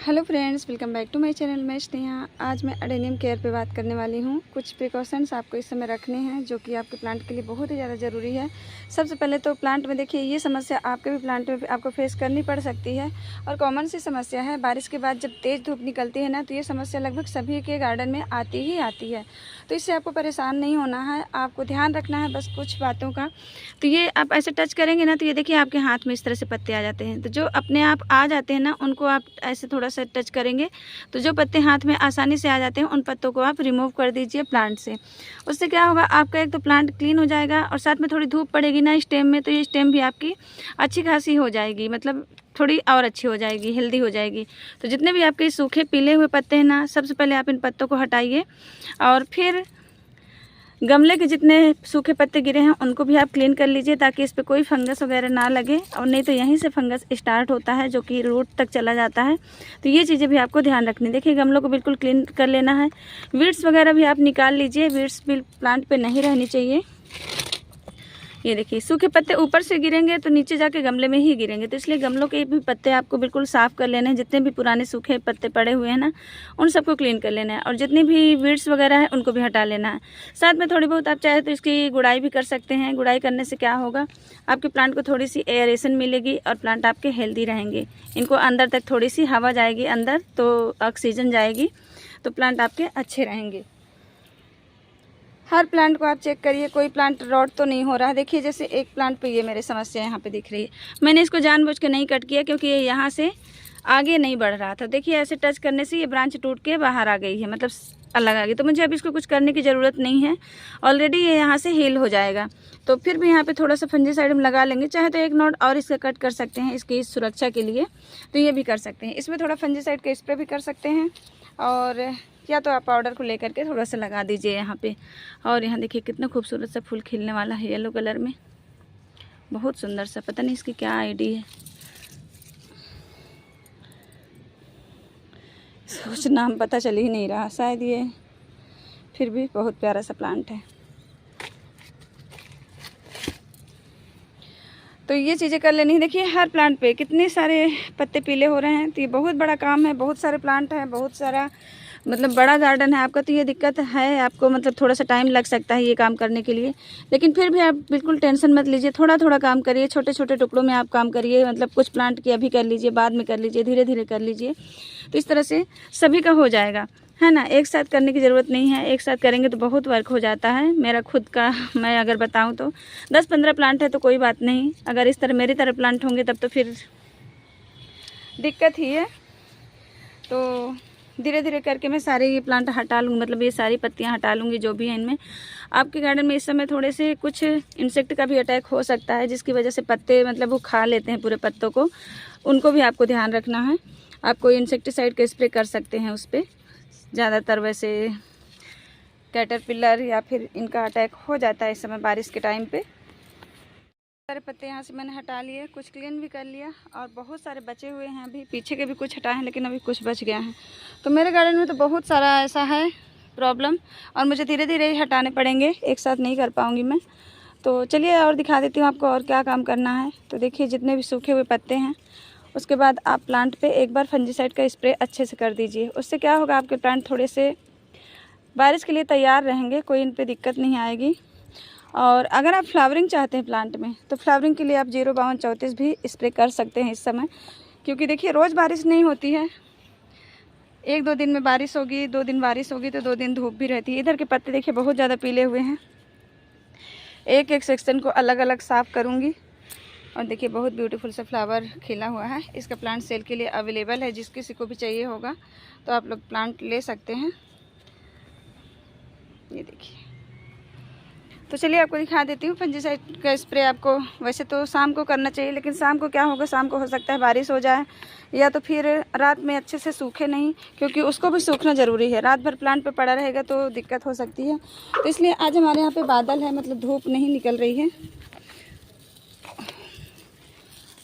Hello friends, welcome back to my channel. मैं स्नेहा। आज मैं अडेनियम केयर पे बात करने वाली हूँ। कुछ प्रिकॉशंस आपको इस समय रखने हैं जो कि आपके प्लांट के लिए बहुत ही ज़्यादा ज़रूरी है। सबसे पहले तो प्लांट में देखिए, ये समस्या आपके भी प्लांट में आपको फेस करनी पड़ सकती है और कॉमन सी समस्या है। बारिश के बाद जब तेज़ धूप निकलती है ना, तो ये समस्या लगभग सभी के गार्डन में आती ही आती है। तो इससे आपको परेशान नहीं होना है, आपको ध्यान रखना है बस कुछ बातों का। तो ये आप ऐसे टच करेंगे ना, तो ये देखिए आपके हाथ में इस तरह से पत्ते आ जाते हैं। तो जो अपने आप आ जाते हैं ना, उनको आप ऐसे थोड़ा सा टच करेंगे तो जो पत्ते हाथ में आसानी से आ जाते हैं, उन पत्तों को आप रिमूव कर दीजिए प्लांट से। उससे क्या होगा, आपका एक तो प्लांट क्लीन हो जाएगा और साथ में थोड़ी धूप पड़ेगी ना स्टेम में, तो ये स्टेम भी आपकी अच्छी खासी हो जाएगी, मतलब थोड़ी और अच्छी हो जाएगी, हेल्दी हो जाएगी। तो जितने भी आपके सूखे पीले हुए पत्ते हैं ना, सबसे पहले आप इन पत्तों को हटाइए और फिर गमले के जितने सूखे पत्ते गिरे हैं उनको भी आप क्लीन कर लीजिए, ताकि इस पर कोई फंगस वगैरह ना लगे, और नहीं तो यहीं से फंगस स्टार्ट होता है जो कि रूट तक चला जाता है। तो ये चीज़ें भी आपको ध्यान रखनी। देखिए, गमलों को बिल्कुल क्लीन कर लेना है। वीड्स वगैरह भी आप निकाल लीजिए, वीड्स भी प्लांट पे नहीं रहनी चाहिए। ये देखिए, सूखे पत्ते ऊपर से गिरेंगे तो नीचे जाके गमले में ही गिरेंगे, तो इसलिए गमलों के भी पत्ते आपको बिल्कुल साफ़ कर लेने हैं। जितने भी पुराने सूखे पत्ते पड़े हुए हैं ना, उन सबको क्लीन कर लेना है, और जितनी भी वीड्स वगैरह है उनको भी हटा लेना है। साथ में थोड़ी बहुत आप चाहे तो इसकी गुड़ाई भी कर सकते हैं। गुड़ाई करने से क्या होगा, आपके प्लांट को थोड़ी सी एयरेशन मिलेगी और प्लांट आपके हेल्दी रहेंगे। इनको अंदर तक थोड़ी सी हवा जाएगी अंदर, तो ऑक्सीजन जाएगी, तो प्लांट आपके अच्छे रहेंगे। हर प्लांट को आप चेक करिए, कोई प्लांट रॉट तो नहीं हो रहा है। देखिए, जैसे एक प्लांट पे ये मेरे समस्या यहाँ पे दिख रही है। मैंने इसको जानबूझ के नहीं कट किया क्योंकि ये यहाँ से आगे नहीं बढ़ रहा था। देखिए, ऐसे टच करने से ये ब्रांच टूट के बाहर आ गई है, मतलब अलग आ गई। तो मुझे अब इसको कुछ करने की ज़रूरत नहीं है, ऑलरेडी ये यहाँ से हील हो जाएगा। तो फिर भी यहाँ पे थोड़ा सा फंजीसाइड हम लगा लेंगे, चाहे तो एक नोट और इसका कट कर सकते हैं इसकी सुरक्षा के लिए, तो ये भी कर सकते हैं। इसमें थोड़ा फंजीसाइड का स्प्रे भी कर सकते हैं, और या तो आप पाउडर को लेकर के थोड़ा सा लगा दीजिए यहाँ पे। और यहाँ देखिए कितना खूबसूरत सा फूल खिलने वाला है येलो कलर में, बहुत सुंदर सा। पता नहीं इसकी क्या आईडी है, कुछ नाम पता चल ही नहीं रहा शायद ये, फिर भी बहुत प्यारा सा प्लांट है। तो ये चीज़ें कर लेनी है। देखिए, हर प्लांट पे कितने सारे पत्ते पीले हो रहे हैं, तो ये बहुत बड़ा काम है। बहुत सारे प्लांट हैं, बहुत सारा मतलब बड़ा गार्डन है आपका, तो ये दिक्कत है आपको, मतलब थोड़ा सा टाइम लग सकता है ये काम करने के लिए। लेकिन फिर भी आप बिल्कुल टेंशन मत लीजिए, थोड़ा थोड़ा काम करिए, छोटे छोटे टुकड़ों में आप काम करिए। मतलब कुछ प्लांट की अभी कर लीजिए, बाद में कर लीजिए, धीरे धीरे कर लीजिए। तो इस तरह से सभी का हो जाएगा, है ना। एक साथ करने की ज़रूरत नहीं है, एक साथ करेंगे तो बहुत वर्क हो जाता है। मेरा खुद का मैं अगर बताऊं तो 10-15 प्लांट है तो कोई बात नहीं, अगर इस तरह मेरी तरह प्लांट होंगे तब तो फिर दिक्कत ही है। तो धीरे धीरे करके मैं सारे ये प्लांट हटा लूँगी, मतलब ये सारी पत्तियाँ हटा लूँगी जो भी हैं इनमें। आपके गार्डन में इस समय थोड़े से कुछ इंसेक्ट का भी अटैक हो सकता है, जिसकी वजह से पत्ते मतलब वो खा लेते हैं पूरे पत्तों को, उनको भी आपको ध्यान रखना है। आप कोई इंसेक्टिसाइड का स्प्रे कर सकते हैं उस पर। ज़्यादातर वैसे कैटरपिलर या फिर इनका अटैक हो जाता है इस समय बारिश के टाइम पे। सारे पत्ते यहाँ से मैंने हटा लिए, कुछ क्लीन भी कर लिया, और बहुत सारे बचे हुए हैं। अभी पीछे के भी कुछ हटाए हैं, लेकिन अभी कुछ बच गया है। तो मेरे गार्डन में तो बहुत सारा ऐसा है प्रॉब्लम, और मुझे धीरे धीरे ही हटाने पड़ेंगे, एक साथ नहीं कर पाऊँगी मैं। तो चलिए और दिखा देती हूँ आपको और क्या काम करना है। तो देखिए, जितने भी सूखे हुए पत्ते हैं, उसके बाद आप प्लांट पे एक बार फंजीसाइड का स्प्रे अच्छे से कर दीजिए। उससे क्या होगा, आपके प्लांट थोड़े से बारिश के लिए तैयार रहेंगे, कोई इन पे दिक्कत नहीं आएगी। और अगर आप फ्लावरिंग चाहते हैं प्लांट में, तो फ्लावरिंग के लिए आप 05234 भी स्प्रे कर सकते हैं इस समय। क्योंकि देखिए, रोज़ बारिश नहीं होती है, 1-2 दिन में बारिश होगी, 2 दिन बारिश होगी, तो 2 दिन धूप भी रहती है। इधर के पत्ते देखिए बहुत ज़्यादा पीले हुए हैं, एक एक सेक्शन को अलग अलग साफ़ करूँगी। और देखिए, बहुत ब्यूटीफुल सा फ्लावर खिला हुआ है। इसका प्लांट सेल के लिए अवेलेबल है, जिस किसी को भी चाहिए होगा तो आप लोग प्लांट ले सकते हैं। ये देखिए, तो चलिए आपको दिखा देती हूँ। फंजीसाइड का स्प्रे आपको वैसे तो शाम को करना चाहिए, लेकिन शाम को क्या होगा, शाम को हो सकता है बारिश हो जाए, या तो फिर रात में अच्छे से सूखे नहीं, क्योंकि उसको भी सूखना ज़रूरी है। रात भर प्लांट पे पड़ा रहेगा तो दिक्कत हो सकती है। तो इसलिए आज हमारे यहाँ पे बादल है, मतलब धूप नहीं निकल रही है,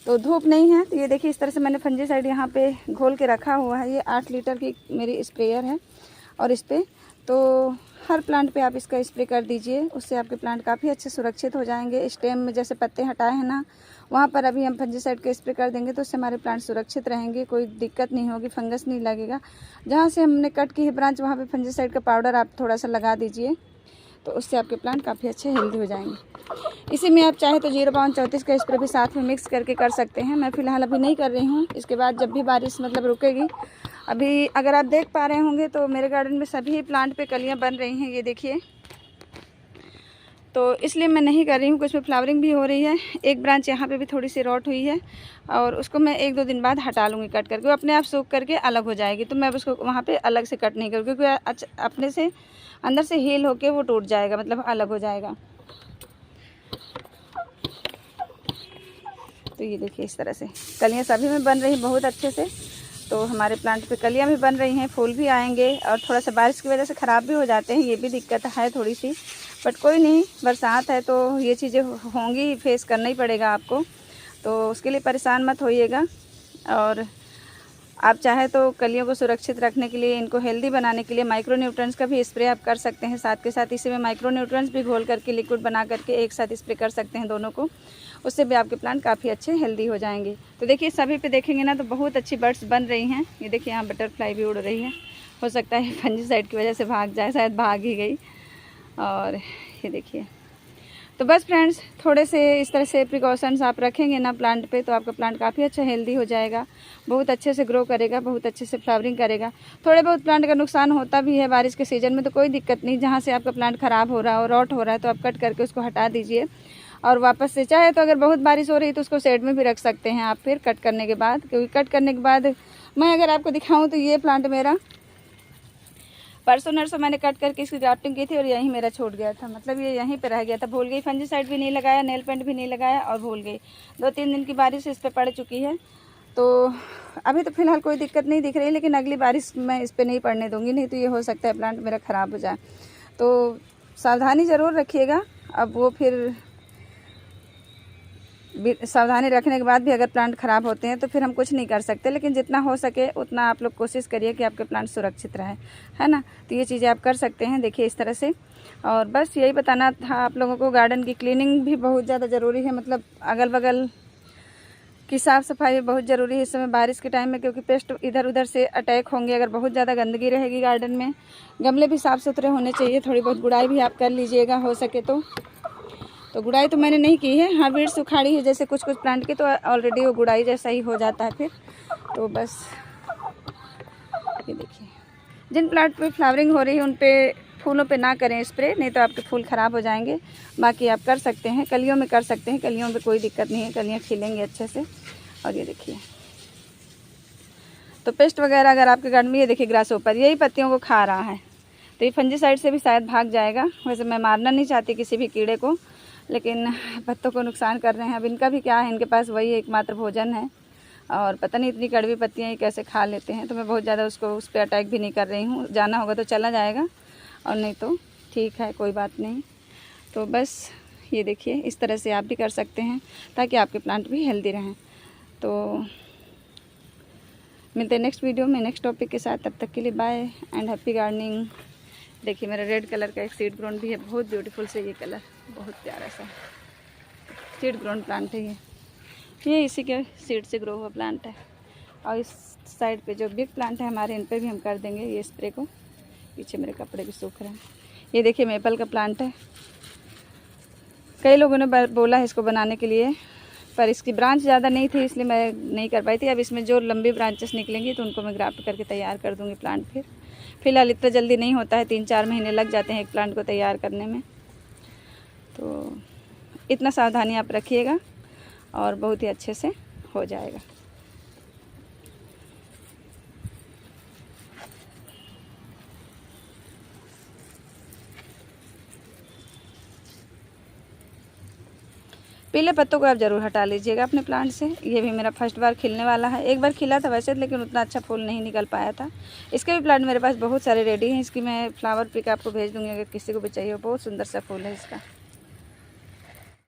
तो धूप नहीं है। तो ये देखिए, इस तरह से मैंने फंजीसाइड यहाँ पे घोल के रखा हुआ है। ये 8 लीटर की मेरी स्प्रेयर है, और इस पर तो हर प्लांट पे आप इसका स्प्रे कर दीजिए, उससे आपके प्लांट काफ़ी अच्छे सुरक्षित हो जाएंगे। स्टेम में जैसे पत्ते हटाए हैं ना, वहाँ पर अभी हम फंजीसाइड का स्प्रे कर देंगे तो उससे हमारे प्लांट सुरक्षित रहेंगे, कोई दिक्कत नहीं होगी, फंगस नहीं लगेगा। जहाँ से हमने कट की है ब्रांच वहाँ पे फंजीसाइड का पाउडर आप थोड़ा सा लगा दीजिए, तो उससे आपके प्लांट काफ़ी अच्छे हेल्दी हो जाएंगे। इसी में आप चाहे तो 0.34 का स्प्रे भी साथ में मिक्स करके कर सकते हैं। मैं फ़िलहाल अभी नहीं कर रही हूँ, इसके बाद जब भी बारिश मतलब रुकेगी। अभी अगर आप देख पा रहे होंगे तो मेरे गार्डन में सभी प्लांट पे कलियाँ बन रही हैं, ये देखिए, तो इसलिए मैं नहीं कर रही हूँ। कुछ में फ्लावरिंग भी हो रही है। एक ब्रांच यहाँ पे भी थोड़ी सी रॉट हुई है और उसको मैं 1-2 दिन बाद हटा लूँगी कट करके, वो अपने आप सूख करके अलग हो जाएगी। तो मैं अब उसको वहाँ पे अलग से कट नहीं करूँगी, क्योंकि अपने से अंदर से हील होके वो टूट जाएगा, मतलब अलग हो जाएगा। तो ये देखिए इस तरह से कलियाँ सभी में बन रही बहुत अच्छे से। तो हमारे प्लांट पे कलियाँ भी बन रही हैं, फूल भी आएंगे, और थोड़ा सा बारिश की वजह से ख़राब भी हो जाते हैं, ये भी दिक्कत है थोड़ी सी, बट कोई नहीं, बरसात है तो ये चीज़ें होंगी, फेस करना ही पड़ेगा आपको, तो उसके लिए परेशान मत होइएगा। और आप चाहे तो कलियों को सुरक्षित रखने के लिए, इनको हेल्दी बनाने के लिए माइक्रो न्यूट्रिएंट्स का भी स्प्रे आप कर सकते हैं। साथ के साथ इसी में माइक्रो न्यूट्रिएंट्स भी घोल करके लिक्विड बना करके एक साथ स्प्रे कर सकते हैं दोनों को, उससे भी आपके प्लांट काफ़ी अच्छे हेल्दी हो जाएंगे। तो देखिए सभी पे देखेंगे ना तो बहुत अच्छी बर्ड्स बन रही हैं। ये देखिए यहाँ बटरफ्लाई भी उड़ रही है, हो सकता है फंजीसाइड की वजह से भाग जाए, शायद भाग ही गई। और ये देखिए, तो बस फ्रेंड्स, थोड़े से इस तरह से प्रिकॉशंस आप रखेंगे ना प्लांट पे तो आपका प्लांट काफ़ी अच्छा हेल्दी हो जाएगा, बहुत अच्छे से ग्रो करेगा, बहुत अच्छे से फ्लावरिंग करेगा। थोड़े बहुत प्लांट का नुकसान होता भी है बारिश के सीज़न में, तो कोई दिक्कत नहीं। जहाँ से आपका प्लांट ख़राब हो रहा है और रॉट हो रहा है तो आप कट करके उसको हटा दीजिए, और वापस से चाहे तो अगर बहुत बारिश हो रही है तो उसको शेड में भी रख सकते हैं आप फिर कट करने के बाद। क्योंकि कट करने के बाद मैं अगर आपको दिखाऊँ तो ये प्लांट मेरा परसों नरसों मैंने कट करके इसकी ग्राफ्टिंग की थी और यहीं मेरा छूट गया था, मतलब ये यहीं पे रह गया था। भूल गई, फंजीसाइड भी नहीं लगाया, नेल पेंट भी नहीं लगाया और भूल गई। 2-3 दिन की बारिश इस पे पड़ चुकी है, तो अभी तो फ़िलहाल कोई दिक्कत नहीं दिख रही, लेकिन अगली बारिश मैं इस पर नहीं पड़ने दूँगी, नहीं तो ये हो सकता है प्लांट मेरा ख़राब हो जाए। तो सावधानी ज़रूर रखिएगा। अब वो फिर सावधानी रखने के बाद भी अगर प्लांट ख़राब होते हैं तो फिर हम कुछ नहीं कर सकते, लेकिन जितना हो सके उतना आप लोग कोशिश करिए कि आपके प्लांट सुरक्षित रहे, है ना। तो ये चीज़ें आप कर सकते हैं, देखिए इस तरह से। और बस यही बताना था आप लोगों को, गार्डन की क्लीनिंग भी बहुत ज़्यादा ज़रूरी है, मतलब अगल बगल की साफ़ सफाई भी बहुत ज़रूरी है इस समय बारिश के टाइम में, क्योंकि पेस्ट इधर उधर से अटैक होंगे अगर बहुत ज़्यादा गंदगी रहेगी गार्डन में। गमले भी साफ़ सुथरे होने चाहिए, थोड़ी बहुत गुड़ाई भी आप कर लीजिएगा हो सके तो गुड़ाई तो मैंने नहीं की है, हाँ वीड्स उखाड़ी है जैसे कुछ कुछ प्लांट की, तो ऑलरेडी वो गुड़ाई जैसा ही हो जाता है फिर। तो बस ये देखिए, जिन प्लांट पे फ्लावरिंग हो रही है उन पे फूलों पे ना करें स्प्रे, नहीं तो आपके फूल ख़राब हो जाएंगे। बाकी आप कर सकते हैं, कलियों में कर सकते हैं, कलियों में कोई दिक्कत नहीं है, कलियाँ खिलेंगी अच्छे से। और ये देखिए, तो पेस्ट वगैरह अगर आपके गार्डन में, ये देखिए ग्रास ऊपर यही पत्तियों को खा रहा है, तो ये फंजीसाइड से भी शायद भाग जाएगा। वैसे मैं मारना नहीं चाहती किसी भी कीड़े को, लेकिन पत्तों को नुकसान कर रहे हैं। अब इनका भी क्या है, इनके पास वही एकमात्र भोजन है, और पता नहीं इतनी कड़वी पत्तियाँ ये कैसे खा लेते हैं। तो मैं बहुत ज़्यादा उसको उस पर अटैक भी नहीं कर रही हूँ, जाना होगा तो चला जाएगा और नहीं तो ठीक है, कोई बात नहीं। तो बस ये देखिए, इस तरह से आप भी कर सकते हैं ताकि आपके प्लांट भी हेल्दी रहें। तो मिलते हैं नेक्स्ट वीडियो में नेक्स्ट टॉपिक के साथ, तब तक के लिए बाय एंड हैप्पी गार्डनिंग। देखिए मेरा रेड कलर का एक सीड ग्रोन भी है, बहुत ब्यूटीफुल से ये कलर, बहुत प्यारा सा सीड ग्रोन प्लांट है ये इसी के सीड से ग्रो हुआ प्लांट है। और इस साइड पे जो बिग प्लांट है हमारे, इन पे भी हम कर देंगे ये स्प्रे को। पीछे मेरे कपड़े भी सूख रहे हैं। ये देखिए मेपल का प्लांट है, कई लोगों ने बोला है इसको बनाने के लिए, पर इसकी ब्रांच ज़्यादा नहीं थी इसलिए मैं नहीं कर पाई थी। अब इसमें जो लंबी ब्रांचेस निकलेंगी तो उनको मैं ग्राफ्ट करके तैयार कर दूँगी प्लांट। फिलहाल इतना जल्दी नहीं होता है, 3-4 महीने लग जाते हैं एक प्लांट को तैयार करने में। तो इतना सावधानी आप रखिएगा और बहुत ही अच्छे से हो जाएगा। पीले पत्तों को आप ज़रूर हटा लीजिएगा अपने प्लांट से। ये भी मेरा फर्स्ट बार खिलने वाला है, एक बार खिला था वैसे, लेकिन उतना अच्छा फूल नहीं निकल पाया था। इसके भी प्लांट मेरे पास बहुत सारे रेडी हैं, इसकी मैं फ्लावर पिक आपको भेज दूँगी अगर किसी को भी चाहिए हो। बहुत सुंदर सा फूल है इसका।